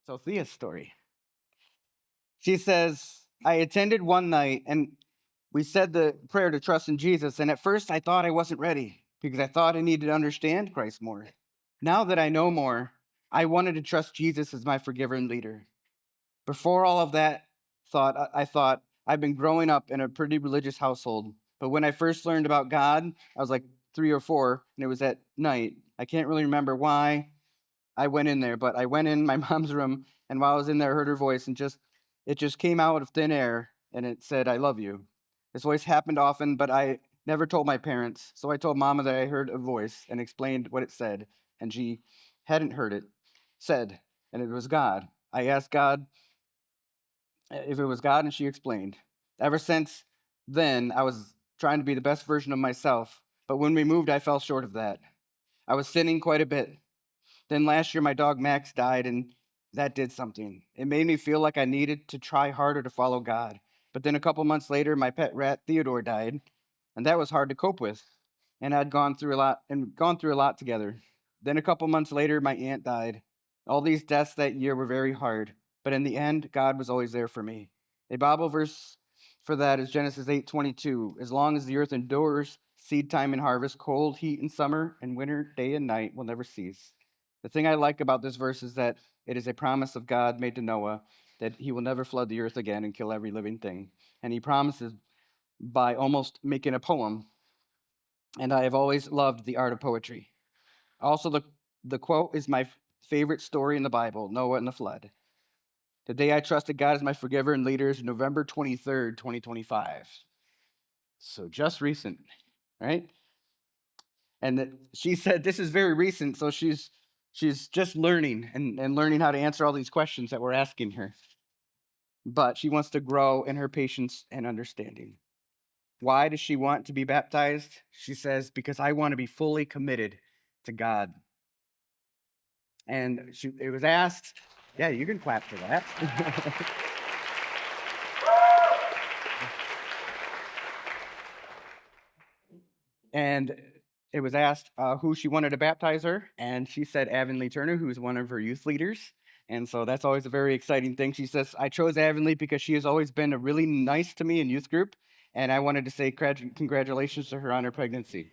So Thea's story. She says, I attended one night and we said the prayer to trust in Jesus. And at first I thought I wasn't ready because I thought I needed to understand Christ more. Now that I know more, I wanted to trust Jesus as my forgiver and leader. Before all of that I thought I've been growing up in a pretty religious household. But when I first learned about God, I was like 3 or 4, and it was at night. I can't really remember why I went in there, but I went in my mom's room, and while I was in there, I heard her voice, and it just came out of thin air, and it said, "I love you." This voice happened often, but I never told my parents. So I told Mama that I heard a voice and explained what it said, and she hadn't heard it said, and it was God. I asked God if it was God, and she explained. Ever since then, I was trying to be the best version of myself, but when we moved, I fell short of that. I was sinning quite a bit. Then last year, my dog Max died, and that did something. It made me feel like I needed to try harder to follow God. But then a couple months later, my pet rat Theodore died, and that was hard to cope with. And I'd gone through a lot together. Then a couple months later, my aunt died. All these deaths that year were very hard, but in the end, God was always there for me. A Bible verse for that is Genesis 8:22. As long as the earth endures, seed time and harvest, cold, heat, and summer, and winter, day and night will never cease. The thing I like about this verse is that it is a promise of God made to Noah that he will never flood the earth again and kill every living thing. And he promises by almost making a poem. And I have always loved the art of poetry. Also, the quote is my favorite story in the Bible, Noah and the flood. The day I trusted God as my forgiver and leader is November 23rd, 2025. So just recent, right? And she said this is very recent, so she's just learning and learning how to answer all these questions that we're asking her. But she wants to grow in her patience and understanding. Why does she want to be baptized? She says, because I want to be fully committed to God. And it was asked, yeah, you can clap for that. And it was asked who she wanted to baptize her, and she said Avonlea Turner, who is one of her youth leaders. And so that's always a very exciting thing. She says, I chose Avonlea because she has always been really nice to me in youth group, and I wanted to say congratulations to her on her pregnancy.